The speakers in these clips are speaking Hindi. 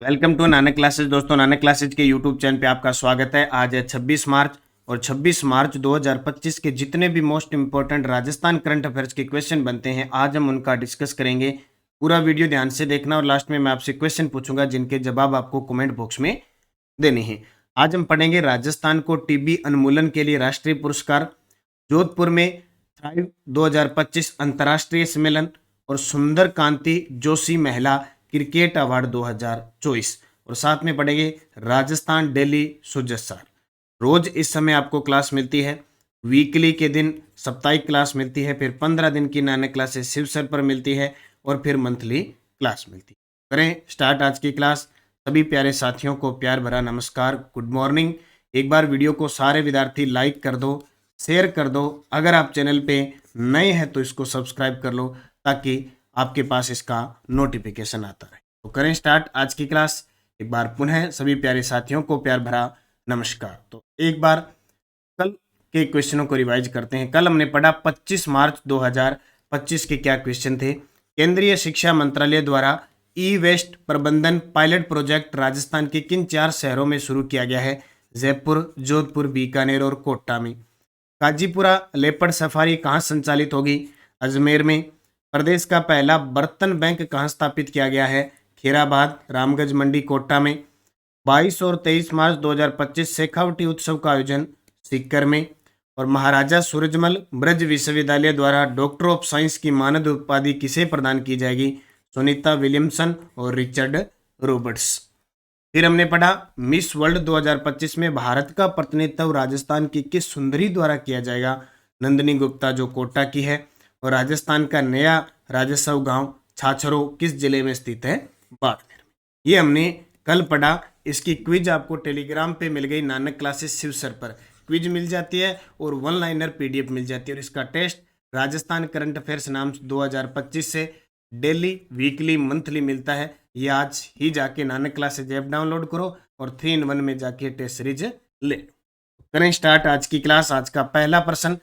Welcome to Nanak classes. दोस्तों, नानक क्लासेज के यूट्यूब चैनल पे आपका स्वागत है। आज है 26 मार्च और 26 मार्च 2025 के जितने भी most important Rajasthan current affairs के क्वेश्चन बनते हैं आज हम उनका डिस्कस करेंगे। पूरा वीडियो ध्यान से देखना और लास्ट में मैं आपसे क्वेश्चन पूछूंगा जिनके जवाब आपको कमेंट बॉक्स में देने हैं। आज हम पढ़ेंगे राजस्थान को टीबी उन्मूलन के लिए राष्ट्रीय पुरस्कार, जोधपुर में थ्राइव 2025 अंतर्राष्ट्रीय सम्मेलन और सुंदर कांति जोशी महिला क्रिकेट अवार्ड 2024 और साथ में पढ़ेंगे राजस्थान डेली सुजसार। रोज इस समय आपको क्लास मिलती है, वीकली के दिन साप्ताहिक क्लास मिलती है, फिर 15 दिन की नानक क्लासेस शिव सर पर मिलती है और फिर मंथली क्लास मिलती है। करें स्टार्ट आज की क्लास। सभी प्यारे साथियों को प्यार भरा नमस्कार, गुड मॉर्निंग। एक बार वीडियो को सारे विद्यार्थी लाइक कर दो, शेयर कर दो। अगर आप चैनल पे नए हैं तो इसको सब्सक्राइब कर लो ताकि आपके पास इसका नोटिफिकेशन आता रहे। तो करें स्टार्ट आज की क्लास। एक बार पुनः सभी प्यारे साथियों को प्यार भरा नमस्कार। तो एक बार कल के क्वेश्चनों को रिवाइज करते हैं। कल हमने पढ़ा 25 मार्च 2025 के क्या क्वेश्चन थे। केंद्रीय शिक्षा मंत्रालय द्वारा ई वेस्ट प्रबंधन पायलट प्रोजेक्ट राजस्थान के किन 4 शहरों में शुरू किया गया है? जयपुर, जोधपुर, बीकानेर और कोटा में। काजीपुरा लेपर्ड सफारी कहाँ संचालित होगी? अजमेर में। प्रदेश का पहला बर्तन बैंक कहाँ स्थापित किया गया है? खीराबाद, रामगंज मंडी, कोटा में। 22 और 23 मार्च 2025 शेखावटी उत्सव का आयोजन सीकर में। और महाराजा सूरजमल ब्रज विश्वविद्यालय द्वारा डॉक्टर ऑफ साइंस की मानद उपाधि किसे प्रदान की जाएगी? सुनीता विलियमसन और रिचर्ड रॉबर्ट्स। फिर हमने पढ़ा मिस वर्ल्ड 2025 में भारत का प्रतिनिधित्व राजस्थान की किस सुंदरी द्वारा किया जाएगा? नंदिनी गुप्ता जो कोटा की है। और राजस्थान का नया राजस्व गांव छाछरो किस जिले में स्थित है? बाड़मेर। ये हमने कल पढ़ा। इसकी क्विज आपको टेलीग्राम पे मिल गई, नानक क्लासेस शिव सर पर क्विज मिल जाती है और वन लाइनर पीडीएफ मिल जाती है। और इसका टेस्ट राजस्थान करंट अफेयर्स नाम 2025 से डेली, वीकली, मंथली मिलता है। ये आज ही जाके नानक क्लासेज ऐप डाउनलोड करो और 3-in-1 में जाके टेस्ट सीरीज ले। करें स्टार्ट आज की क्लास। आज का पहला प्रश्न,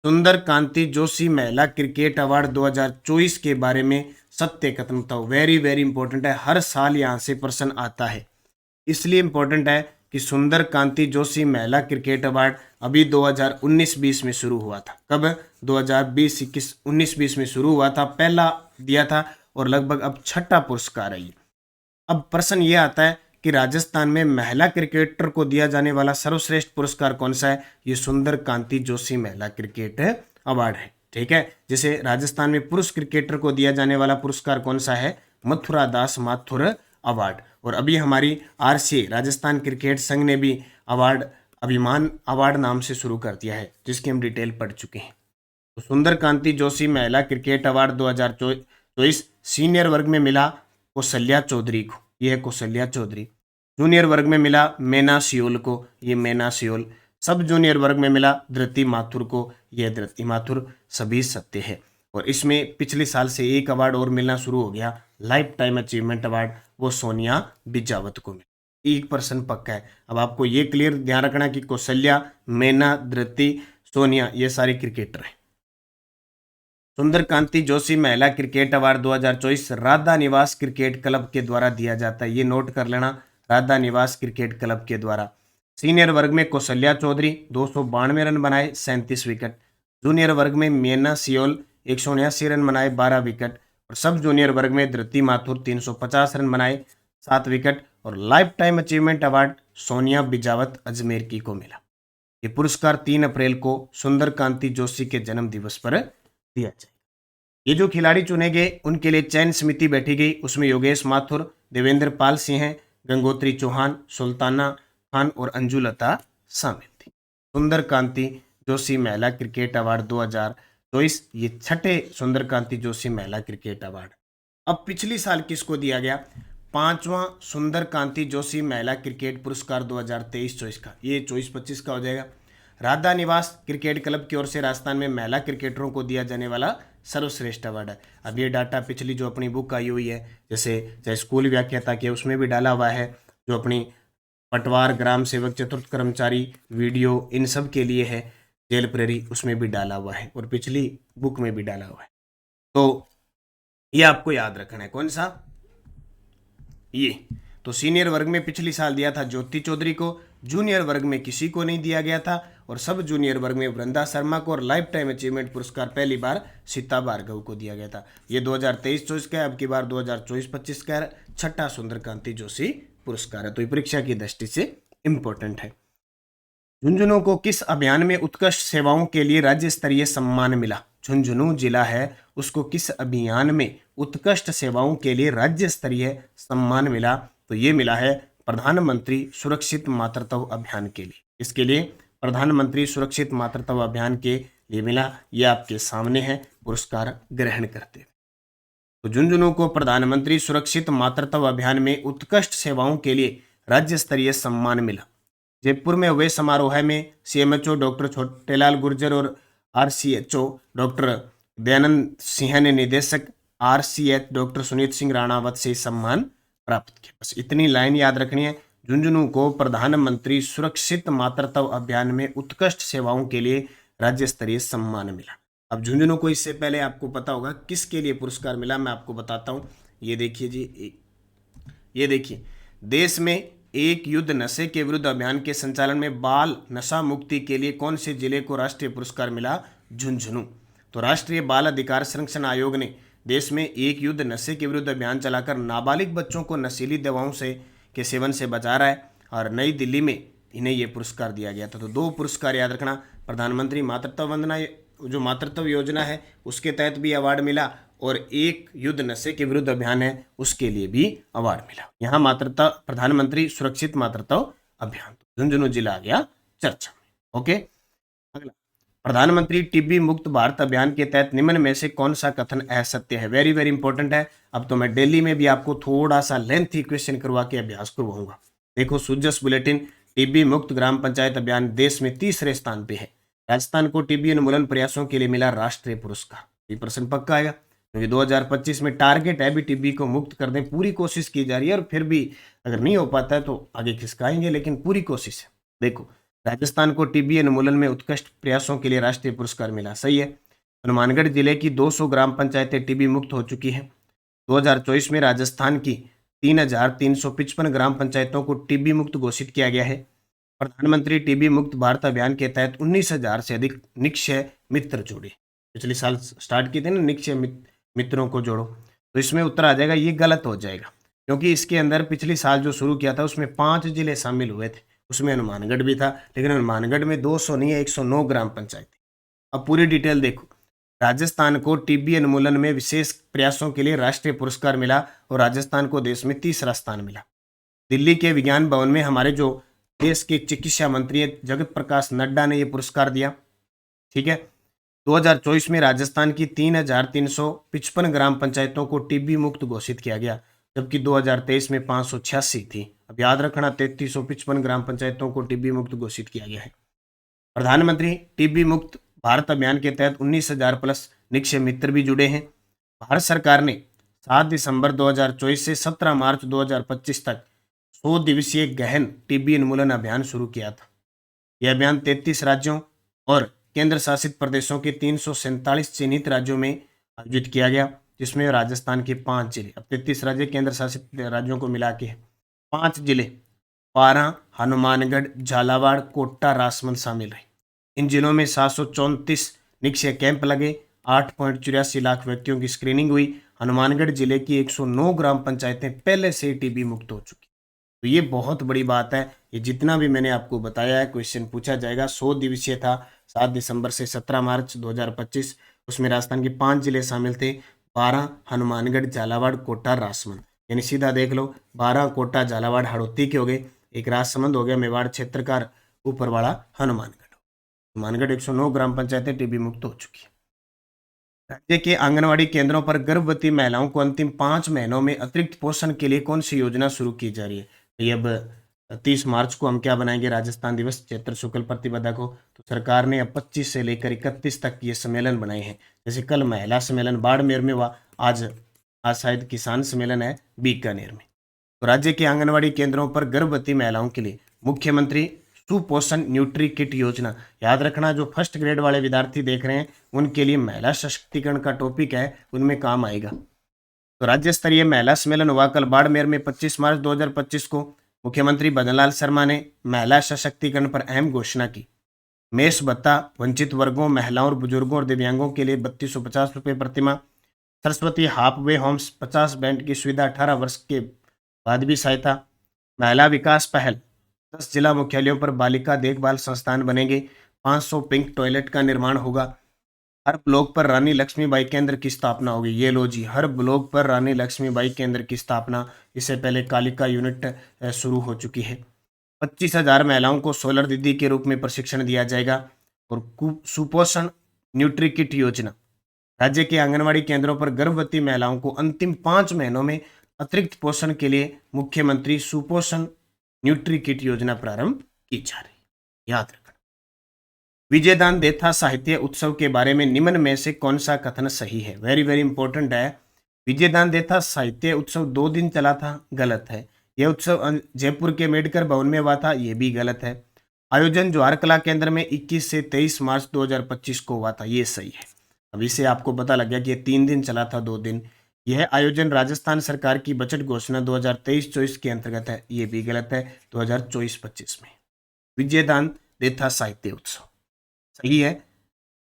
सुंदर कांति जोशी महिला क्रिकेट अवार्ड 2024 के बारे में सत्य कथन बताओ। वेरी वेरी इंपॉर्टेंट है, हर साल यहाँ से प्रश्न आता है, इसलिए इंपॉर्टेंट है कि सुंदर कांति जोशी महिला क्रिकेट अवार्ड अभी 2019-20 में शुरू हुआ था। कब? 2020-21-19-20 में शुरू हुआ था, पहला दिया था और लगभग अब 6ठा पुरस्कार है ये। अब प्रश्न ये आता है कि राजस्थान में महिला क्रिकेटर को दिया जाने वाला सर्वश्रेष्ठ पुरस्कार कौन सा है? ये सुंदर कांति जोशी महिला क्रिकेट अवार्ड है। ठीक है, जैसे राजस्थान में पुरुष क्रिकेटर को दिया जाने वाला पुरस्कार कौन सा है? मथुरा दास माथुर अवार्ड। और अभी हमारी आरसीए राजस्थान क्रिकेट संघ ने भी अवार्ड अभिमान अवार्ड नाम से शुरू कर दिया है, जिसकी हम डिटेल पढ़ चुके हैं। तो सुंदर कांति जोशी महिला क्रिकेट अवार्ड 2024 सीनियर वर्ग में मिला कौशल्या चौधरी को, यह है कौशल्या चौधरी। जूनियर वर्ग में मिला मैना सियोल को, ये मैना सियोल। सब जूनियर वर्ग में मिला धृति माथुर को, यह धृति माथुर। सभी सत्य है। और इसमें पिछले साल से एक अवार्ड और मिलना शुरू हो गया, लाइफ टाइम अचीवमेंट अवार्ड, वो सोनिया बिजावत को मिला। 1% पक्का है। अब आपको ये क्लियर ध्यान रखना कि कौशल्या, मैना, धृति, सोनिया ये सारे क्रिकेटर हैं। सुंदर कांति जोशी महिला क्रिकेट अवार्ड 2024 राधा निवास क्रिकेट क्लब के द्वारा दिया जाता है, ये नोट कर लेना, राधा निवास क्रिकेट क्लब के द्वारा। सीनियर वर्ग में कौशल्या चौधरी 292 रन बनाए, 37 विकेट। जूनियर वर्ग में मैना सियोल 179 रन बनाए, 12 विकेट। और सब जूनियर वर्ग में धृति माथुर 350 रन बनाए, 7 विकेट। और life time achievement award Sonia Bijawat Ajmer की को मिला। ये पुरस्कार 3 अप्रैल को सुंदर कांति जोशी के जन्म दिवस पर दिया जाए। ये जो खिलाड़ी चुने गए उनके लिए चयन समिति बैठी गई, उसमें योगेश माथुर, देवेंद्र पाल सिंह, गंगोत्री चौहान, सुल्ताना खान और अंजुलता शामिल थी। सुंदर कांति जोशी महिला क्रिकेट अवार्ड 2024 ये 6ठे सुंदर कांति जोशी महिला क्रिकेट अवार्ड। अब पिछली साल किसको दिया गया? 5वां सुंदर कांति जोशी महिला क्रिकेट पुरस्कार 2023-24 का, ये 24-25 का हो जाएगा। राधा निवास क्रिकेट क्लब की ओर से राजस्थान में महिला क्रिकेटरों को दिया जाने वाला सर्वश्रेष्ठ अवार्ड है। अब ये डाटा पिछली जो अपनी बुक आई हुई है, जैसे चाहे स्कूल व्याख्याता की, उसमें भी डाला हुआ है, जो अपनी पटवार, ग्राम सेवक, चतुर्थ कर्मचारी, वीडियो, इन सब के लिए है, जेल प्रेरी, उसमें भी डाला हुआ है और पिछली बुक में भी डाला हुआ है। तो ये आपको याद रखना है। कौन सा? ये तो सीनियर वर्ग में पिछली साल दिया था ज्योति चौधरी को, जूनियर वर्ग में किसी को नहीं दिया गया था और सब जूनियर वर्ग में वृंदा शर्मा को और लाइफ टाइम अचीवमेंट पुरस्कार पहली बार सीता भार्गव को दिया गया था। ये 2023-24 का है, अब की बार 2024-25 का है। छठा सुंदरकांति जोशी पुरस्कार है, तो ये परीक्षा की दृष्टि से इंपॉर्टेंट है। झुंझुनू को किस अभियान में उत्कृष्ट सेवाओं के लिए राज्य स्तरीय सम्मान मिला? झुंझुनू जिला है, उसको किस अभियान में उत्कृष्ट सेवाओं के लिए राज्य स्तरीय सम्मान मिला? तो ये मिला है प्रधानमंत्री सुरक्षित मातृत्व अभियान के लिए। इसके लिए प्रधानमंत्री सुरक्षित मातृत्व अभियान के लिए मिला, ये आपके सामने है पुरस्कार ग्रहण करते हुए। तो झुंझुनू को प्रधानमंत्री सुरक्षित मातृत्व अभियान में उत्कृष्ट सेवाओं के लिए राज्य स्तरीय सम्मान मिला। जयपुर में हुए समारोह में सीएमएचओ डॉक्टर छोटेलाल गुर्जर और आरसीएचओ डॉक्टर दयानंद सिंह ने निदेशक आरसीएच डॉक्टर सुनीत सिंह राणावत से सम्मान प्राप्त किया। बस इतनी लाइन याद रखनी है। झुंझुनू को प्रधानमंत्री सुरक्षित मातृत्व अभियान में उत्कृष्ट सेवाओं के लिए राज्य स्तरीय सम्मान मिला। अब झुंझुनू को इससे पहले आपको पता होगा किसके लिए पुरस्कार मिला, मैं आपको बताता हूँ। ये देखिए जी, ये देखिए, देश में एक युद्ध नशे के विरुद्ध अभियान के संचालन में बाल नशा मुक्ति के लिए कौन से जिले को राष्ट्रीय पुरस्कार मिला? झुंझुनू। तो राष्ट्रीय बाल अधिकार संरक्षण आयोग ने देश में एक युद्ध नशे के विरुद्ध अभियान चलाकर नाबालिग बच्चों को नशीली दवाओं के सेवन से बचा रहा है और नई दिल्ली में इन्हें ये पुरस्कार दिया गया था। तो दो पुरस्कार याद रखना, प्रधानमंत्री मातृत्व वंदना जो मातृत्व योजना है उसके तहत भी अवार्ड मिला और एक युद्ध नशे के विरुद्ध अभियान है उसके लिए भी अवार्ड मिला। यहाँ मातृत्व प्रधानमंत्री सुरक्षित मातृत्व अभियान, झुंझुनू जिला आ गया चर्चा में। ओके, अगला, प्रधानमंत्री टीबी मुक्त भारत अभियान के तहत निम्न में से कौन सा कथन असत्य है? वेरी वेरी इंपॉर्टेंट है। अब तो मैं दिल्ली में भी आपको थोड़ा सा लेंथी क्वेश्चन करवा के अभ्यास करवाऊंगा। देखो, सूजस बुलेटिन, टीबी मुक्त ग्राम पंचायत अभियान देश में तीसरे स्थान पे है। राजस्थान को टीबी उन्मूलन प्रयासों के लिए मिला राष्ट्रीय पुरस्कार। ये प्रश्न पक्का आएगा क्योंकि 2025 में टारगेट है भी टीबी को मुक्त कर दें, पूरी कोशिश की जा रही है और फिर भी अगर नहीं हो पाता है तो आगे खिसकाएंगे, लेकिन पूरी कोशिश है। देखो, राजस्थान को टीबी उन्मूलन में उत्कृष्ट प्रयासों के लिए राष्ट्रीय पुरस्कार मिला, सही है। हनुमानगढ़ जिले की 200 ग्राम पंचायतें टीबी मुक्त हो चुकी हैं। 2024 में राजस्थान की 3,355 ग्राम पंचायतों को टीबी मुक्त घोषित किया गया है। प्रधानमंत्री टीबी मुक्त भारत अभियान के तहत 19,000 से अधिक निक्षय मित्र जोड़े। पिछले साल स्टार्ट किए थे ना, निक्षय मित्रों को जोड़ो, तो इसमें उत्तर आ जाएगा, ये गलत हो जाएगा क्योंकि इसके अंदर पिछले साल जो शुरू किया था उसमें 5 जिले शामिल हुए थे, उसमें हनुमानगढ़ भी था, लेकिन हनुमानगढ़ में 200 नहीं है, 109 ग्राम पंचायत। अब पूरी डिटेल देखो, राजस्थान को टीबी उन्मूलन में विशेष प्रयासों के लिए राष्ट्रीय पुरस्कार मिला और राजस्थान को देश में तीसरा स्थान मिला। दिल्ली के विज्ञान भवन में हमारे जो देश के चिकित्सा मंत्री जगत प्रकाश नड्डा ने यह पुरस्कार दिया, ठीक है। 2024 में राजस्थान की 3,355 ग्राम पंचायतों को टीबी मुक्त घोषित किया गया, जबकि 2023 में 586 थी। अब याद रखना, 3,355 ग्राम पंचायतों को टीबी मुक्त घोषित किया गया है। प्रधानमंत्री टीबी मुक्त भारत अभियान के तहत 19,000 प्लस निक्षय मित्र भी जुड़े हैं। भारत सरकार ने 7 दिसंबर 2024 से 17 मार्च 2025 तक 100 दिवसीय गहन टीबी उन्मूलन अभियान शुरू किया था। यह अभियान 33 राज्यों और केंद्र शासित प्रदेशों के 347 चिन्हित राज्यों में आयोजित किया गया, जिसमें राजस्थान के 5 जिले, अब 33 राज्य केंद्र शासित राज्यों को मिला के 5 जिले पारा, हनुमानगढ़, झालावाड़, कोटा, राजसमंद शामिल रहे। इन जिलों में 734 निक्षय कैंप लगे, 8.84 लाख व्यक्तियों की स्क्रीनिंग हुई। हनुमानगढ़ जिले की 109 ग्राम पंचायतें पहले से टीबी मुक्त हो चुकी। तो ये बहुत बड़ी बात है। ये जितना भी मैंने आपको बताया है क्वेश्चन पूछा जाएगा। 100 दिवसीय था, 7 दिसंबर से 17 मार्च 2025। उसमें राजस्थान के 5 जिले शामिल थे, 12 हनुमानगढ़, झालावाड़, कोटा, राजसमंद। यानी सीधा देख लो, 12 कोटा, झालावाड़, हाड़ौती के हो गए, एक राजसमंद हो गया, मेवाड़ क्षेत्र का ऊपर वाला हनुमानगढ़। हनुमानगढ़ 109 ग्राम पंचायतें टीबी मुक्त हो चुकी है। राज्य के आंगनवाड़ी केंद्रों पर गर्भवती महिलाओं को अंतिम 5 महीनों में अतिरिक्त पोषण के लिए कौन सी योजना शुरू की जा रही है? ये अब 30 मार्च को हम क्या बनाएंगे, राजस्थान दिवस चैत्र शुक्ल प्रतिपदा को। तो सरकार ने अब 25 से लेकर 31 तक ये सम्मेलन बनाए हैं। जैसे कल महिला सम्मेलन बाड़मेर में हुआ, आज शायद किसान सम्मेलन है बीकानेर में। तो राज्य के आंगनवाड़ी केंद्रों पर गर्भवती महिलाओं के लिए मुख्यमंत्री सुपोषण न्यूट्री किट योजना, याद रखना, जो फर्स्ट ग्रेड वाले विद्यार्थी देख रहे हैं उनके लिए महिला सशक्तिकरण का टॉपिक है, उनमें काम आएगा। तो तो राज्य स्तरीय महिला सम्मेलन हुआ कल बाड़मेर में 25 मार्च 2025 को। मुख्यमंत्री भजनलाल शर्मा ने महिला सशक्तिकरण पर अहम घोषणा की। मेष भत्ता वंचित वर्गों, महिलाओं और बुजुर्गों और दिव्यांगों के लिए 3250 रुपये प्रतिमाह। सरस्वती हाफवे होम्स 50 बेड की सुविधा, 18 वर्ष के बाद भी सहायता। महिला विकास पहल, 10 जिला मुख्यालयों पर बालिका देखभाल संस्थान बनेंगे। 500 पिंक टॉयलेट का निर्माण होगा। हर ब्लॉक पर रानी लक्ष्मीबाई केंद्र की स्थापना होगी। ये लो जी, हर ब्लॉक पर रानी लक्ष्मीबाई केंद्र की स्थापना। इससे पहले कालिका यूनिट शुरू हो चुकी है। 25,000 महिलाओं को सोलर दीदी के रूप में प्रशिक्षण दिया जाएगा। और सुपोषण न्यूट्री किट योजना, राज्य के आंगनवाड़ी केंद्रों पर गर्भवती महिलाओं को अंतिम 5 महीनों में अतिरिक्त पोषण के लिए मुख्यमंत्री सुपोषण न्यूट्री किट योजना प्रारंभ की जा रही है। याद रखना। विजयदान देथा साहित्य उत्सव के बारे में निम्न में से कौन सा कथन सही है? वेरी वेरी इंपॉर्टेंट है। विजयदान देथा साहित्य उत्सव 2 दिन चला था, गलत है। यह उत्सव जयपुर के मेडकर भवन में हुआ था, यह भी गलत है। आयोजन जवाहर कला केंद्र में 21 से 23 मार्च 2025 को हुआ था, ये सही है। अब इससे आपको पता लग गया कि ये 3 दिन चला था, 2 दिन। यह आयोजन राजस्थान सरकार की बजट घोषणा 2023-24 के अंतर्गत है, ये भी गलत है। 2024-25 में विजयदान देथा साहित्य उत्सव सही है,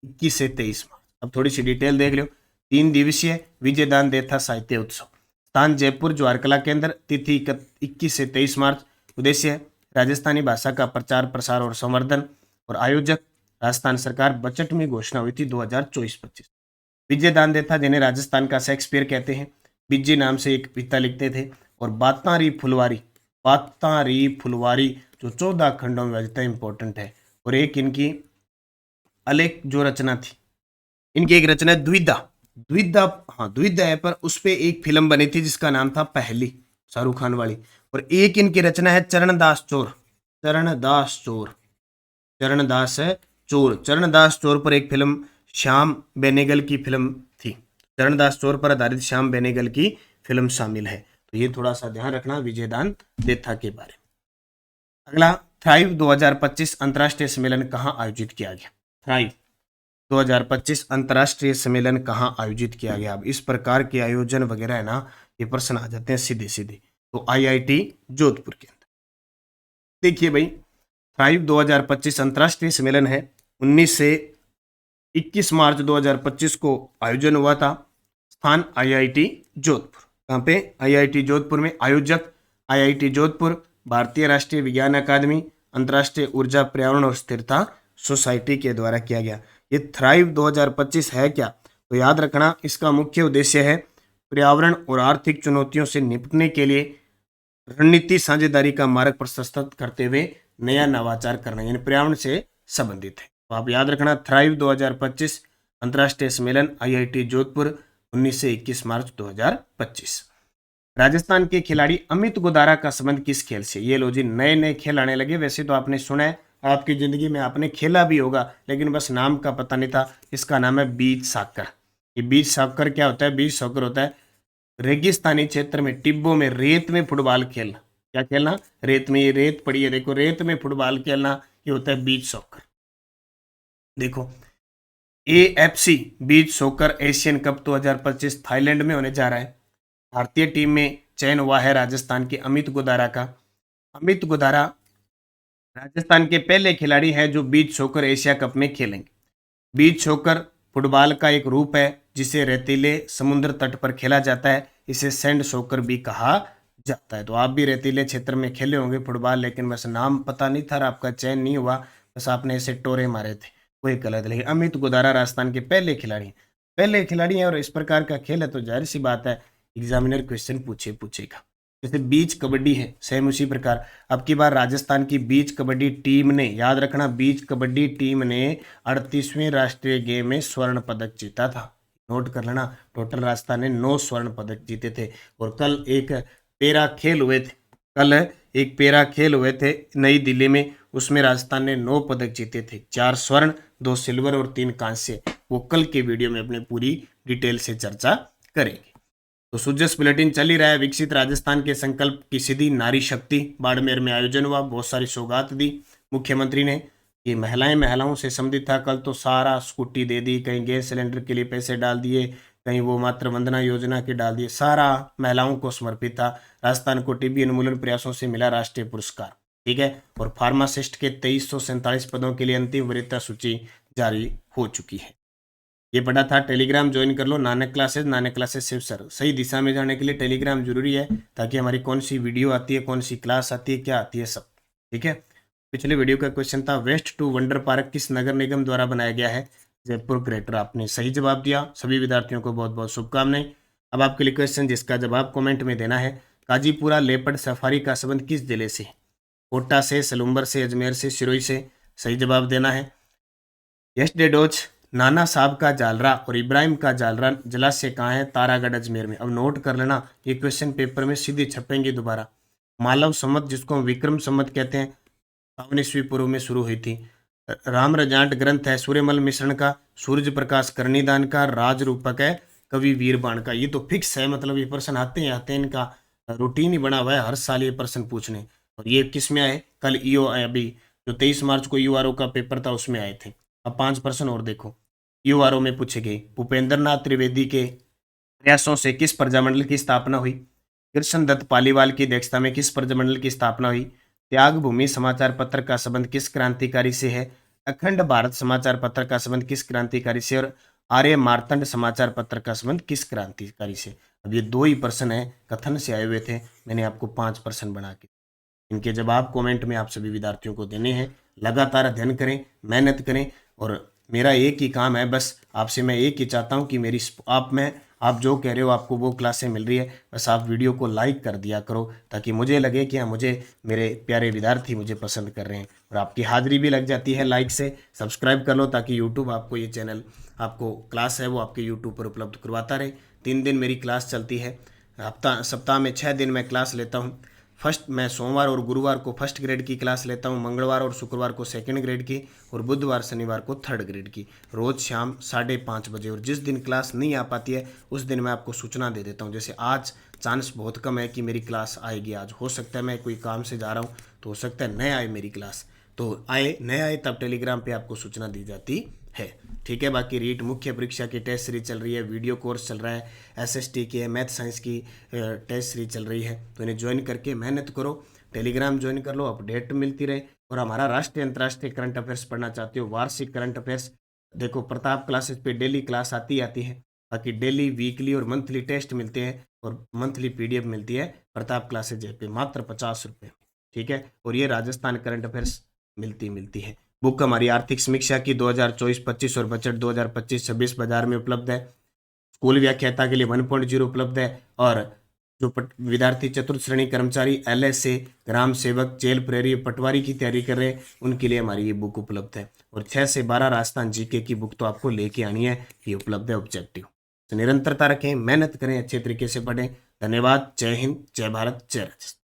21 से 23 मार्च। अब थोड़ी सी डिटेल देख लो। 3 दिवसीय विजयदान देथा साहित्य उत्सव, स्थान जयपुर जवाहर कला केंद्र, तिथि 21 से 23 मार्च। उद्देश्य राजस्थानी भाषा का प्रचार प्रसार और संवर्धन। और आयोजक राजस्थान सरकार, बजट में घोषणा हुई थी 2024-25। विजयदान देथा जिन्हें राजस्थान का शेक्सपियर कहते हैं, बिज्जी नाम से एक कविता लिखते थे। और बातारी फुलवारी जो 14 खंडों में विभाजित है, इंपॉर्टेंट है। और एक इनकी अलेख जो रचना थी, इनकी एक रचना द्विधा है, पर उस पर एक फिल्म बनी थी जिसका नाम था पहली, शाहरुख खान वाली। और एक इनकी रचना है चरणदास चोर पर एक फिल्म श्याम बेनेगल की फिल्म थी। चरणदास चोर पर आधारित श्याम बेनेगल की फिल्म शामिल है। तो ये थोड़ा सा ध्यान रखना विजयदान देथा के बारे में। अगला, थ्राइव 2025 अंतर्राष्ट्रीय सम्मेलन कहाँ आयोजित किया गया? थ्राइव 2025 अंतर्राष्ट्रीय सम्मेलन कहाँ आयोजित किया गया? अब इस प्रकार के आयोजन वगैरह है ना, ये प्रश्न आ जाते हैं सीधे सीधे। तो IIT जोधपुर के अंदर। देखिए भाई, थ्राइव 2025 अंतर्राष्ट्रीय सम्मेलन है, 19 से 21 मार्च 2025 को आयोजन हुआ था। स्थान IIT जोधपुर। कहाँ पे? IIT जोधपुर में। आयोजक IIT जोधपुर, भारतीय राष्ट्रीय विज्ञान अकादमी, अंतर्राष्ट्रीय ऊर्जा पर्यावरण और स्थिरता सोसाइटी के द्वारा किया गया। ये थ्राइव 2025 है क्या? तो याद रखना, इसका मुख्य उद्देश्य है पर्यावरण और आर्थिक चुनौतियों से निपटने के लिए रणनीति साझेदारी का मार्ग प्रशस्त करते हुए नया नवाचार करना, यानी पर्यावरण से संबंधित है। तो आप याद रखना, थ्राइव 2025 अंतर्राष्ट्रीय सम्मेलन IIT जोधपुर, 19 से 21 मार्च 2025। राजस्थान के खिलाड़ी अमित गोदारा का संबंध किस खेल से? ये लो जी, नए नए खेल आने लगे। वैसे तो आपने सुना है, आपकी जिंदगी में आपने खेला भी होगा, लेकिन बस नाम का पता नहीं था। इसका नाम है बीच सॉकर। ये बीच सॉकर क्या होता है? बीच सॉकर होता है रेगिस्तानी क्षेत्र में, टिब्बों में, रेत में फुटबॉल खेलना। क्या खेलना? रेत में। ये रेत पड़ी है, देखो, रेत में फुटबॉल खेलना, ये होता है बीच सॉकर। देखो, AFC beach soccer Asian cup 2025 Thailand में होने जा रहा है। भारतीय टीम में चयन हुआ है राजस्थान के अमित गोदारा का। अमित गोदारा राजस्थान के पहले खिलाड़ी हैं जो बीच सॉकर एशिया कप में खेलेंगे। बीच सॉकर फुटबॉल का एक रूप है जिसे रेतीले समुद्र तट पर खेला जाता है। इसे सैंड सॉकर भी कहा जाता है। तो आप भी रेतीले क्षेत्र में खेले होंगे फुटबॉल, लेकिन बस नाम पता नहीं था, आपका चयन नहीं हुआ, बस आपने ऐसे टोरे मारे थे, कोई गलत। लेकिन अमित गोदारा राजस्थान के पहले खिलाड़ी हैं और इस प्रकार का खेल है, तो जाहिर सी बात है एग्जामिनर क्वेश्चन पूछेगा। जैसे बीच कबड्डी है, सेम उसी प्रकार अब की बार राजस्थान की बीच कबड्डी टीम ने, याद रखना, बीच कबड्डी टीम ने 38वें राष्ट्रीय गेम में स्वर्ण पदक जीता था। नोट कर लेना, टोटल राजस्थान ने 9 स्वर्ण पदक जीते थे। और कल एक पैरा खेल हुए थे नई दिल्ली में, उसमें राजस्थान ने 9 पदक जीते थे, 4 स्वर्ण, 2 सिल्वर और 3 कांस्य। वो कल के वीडियो में अपने पूरी डिटेल से चर्चा करेंगे। तो सुजस बुलेटिन चल ही रहा है। विकसित राजस्थान के संकल्प की सीधी नारी शक्ति, बाड़मेर में आयोजन हुआ, बहुत सारी सौगात दी मुख्यमंत्री ने। ये महिलाओं से संबंधित था। कल तो सारा स्कूटी दे दी, कहीं गैस सिलेंडर के लिए पैसे डाल दिए, कहीं वो मातृ वंदना योजना के डाल दिए, सारा महिलाओं को समर्पित था। राजस्थान को टीबी उन्मूलन प्रयासों से मिला राष्ट्रीय पुरस्कार, ठीक है। और फार्मासिस्ट के 2347 पदों के लिए अंतिम वरीयता सूची जारी हो चुकी है। ये पढ़ा था। टेलीग्राम ज्वाइन कर लो, नानक क्लासेस शिव सर। सही दिशा में जाने के लिए टेलीग्राम जरूरी है, ताकि हमारी कौन सी वीडियो आती है, कौन सी क्लास आती है, क्या आती है, सब ठीक है। पिछले वीडियो का क्वेश्चन था वेस्ट टू वंडर पार्क किस नगर निगम द्वारा बनाया गया है? जयपुर ग्रेटर। आपने सही जवाब दिया, सभी विद्यार्थियों को बहुत बहुत शुभकामनाएं। अब आपके लिए क्वेश्चन जिसका जवाब कॉमेंट में देना है। काजीपुरा लेपर्ड सफारी का संबंध किस जिले से? कोटा से, सलूम्बर से, अजमेर से, सिरोही से? सही जवाब देना है। यस्टरडे डोज नाना साहब का जालरा और इब्राहिम का जालरा जलाशय कहाँ है? तारागढ़ अजमेर में। अब नोट कर लेना, ये क्वेश्चन पेपर में सीधे छपेंगे दोबारा। मालव संवत जिसको हम विक्रम संवत कहते हैं, 52वीं पूर्व में शुरू हुई थी। राम रजाट ग्रंथ है सूर्यमल मिश्रण का, सूरज प्रकाश करनीदान का, राज रूपक है कवि वीरबाण का। ये तो फिक्स है, मतलब ये प्रश्न आते हैं, इनका रूटीन ही बना हुआ है हर साल ये प्रश्न पूछने। और ये किस में आए? कल ईओ अभी जो 23 मार्च को यूआरओ का पेपर था उसमें आए थे। अब 5 प्रश्न और देखो, यूआरओ में पूछे गए। भूपेंद्र नाथ त्रिवेदी के प्रयासों से किस प्रजामंडल की स्थापना हुई? कृष्ण दत्त पालीवाल की अध्यक्षता में किस प्रजामंडल की स्थापना हुई? त्याग भूमि समाचार पत्र का संबंध किस क्रांतिकारी से है? अखंड भारत समाचार पत्र का संबंध किस क्रांतिकारी से? और आर्य मार्तंड समाचार पत्र का संबंध किस क्रांतिकारी से? अब ये 2 ही प्रश्न है, कथन से आए हुए थे, मैंने आपको 5 प्रश्न बना के। इनके जवाब कमेंट में आप सभी विद्यार्थियों को देने हैं। लगातार अध्ययन करें, मेहनत करें। और मेरा एक ही काम है, बस आपसे मैं एक ही चाहता हूं कि मेरी आप जो कह रहे हो आपको वो क्लासें मिल रही है, बस आप वीडियो को लाइक कर दिया करो, ताकि मुझे लगे कि हाँ, मुझे मेरे प्यारे विद्यार्थी मुझे पसंद कर रहे हैं। और आपकी हाजिरी भी लग जाती है लाइक से। सब्सक्राइब कर लो ताकि यूट्यूब आपको ये चैनल, आपको क्लास है वो आपके यूट्यूब पर उपलब्ध करवाता रहे। 3 दिन मेरी क्लास चलती है, सप्ताह में 6 दिन मैं क्लास लेता हूँ। मैं सोमवार और गुरुवार को फर्स्ट ग्रेड की क्लास लेता हूँ, मंगलवार और शुक्रवार को सेकंड ग्रेड की, और बुधवार शनिवार को थर्ड ग्रेड की, रोज़ शाम 5:30 बजे। और जिस दिन क्लास नहीं आ पाती है उस दिन मैं आपको सूचना दे देता हूँ। जैसे आज चांस बहुत कम है कि मेरी क्लास आएगी, आज हो सकता है मैं कोई काम से जा रहा हूँ तो हो सकता है न आए मेरी क्लास, तो न आए तब टेलीग्राम पर आपको सूचना दी जाती है, ठीक है। बाकी रीट मुख्य परीक्षा की टेस्ट सीरीज चल रही है, वीडियो कोर्स चल रहा है, एसएसटी की है, मैथ साइंस की टेस्ट सीरीज चल रही है, तो इन्हें ज्वाइन करके मेहनत करो। टेलीग्राम ज्वाइन कर लो, अपडेट मिलती रहे। और हमारा राष्ट्रीय अंतर्राष्ट्रीय करंट अफेयर्स पढ़ना चाहते हो, वार्षिक करंट अफेयर्स, देखो प्रताप क्लासेस पे डेली क्लास आती है। बाकी डेली, वीकली और मंथली टेस्ट मिलते हैं, और मंथली पीडीएफ मिलती है प्रताप क्लासेज पे, मात्र 50 रुपये, ठीक है। और ये राजस्थान करंट अफेयर्स मिलती है। बुक हमारी आर्थिक समीक्षा की 2024-25 और बजट 2025-26 बाजार में उपलब्ध है। स्कूल व्याख्याता के लिए 1.0 उपलब्ध है। और जो विद्यार्थी चतुर्थ श्रेणी कर्मचारी, एलएसए, ग्राम सेवक, जेल प्रहरी, पटवारी की तैयारी कर रहे हैं, उनके लिए हमारी ये बुक उपलब्ध है। और 6 से 12 राजस्थान जीके की बुक तो आपको लेके आनी है, ये उपलब्ध है ऑब्जेक्टिव। तो निरंतरता रखें, मेहनत करें, अच्छे तरीके से पढ़ें। धन्यवाद। जय हिंद, जय भारत, जय राजस्थान।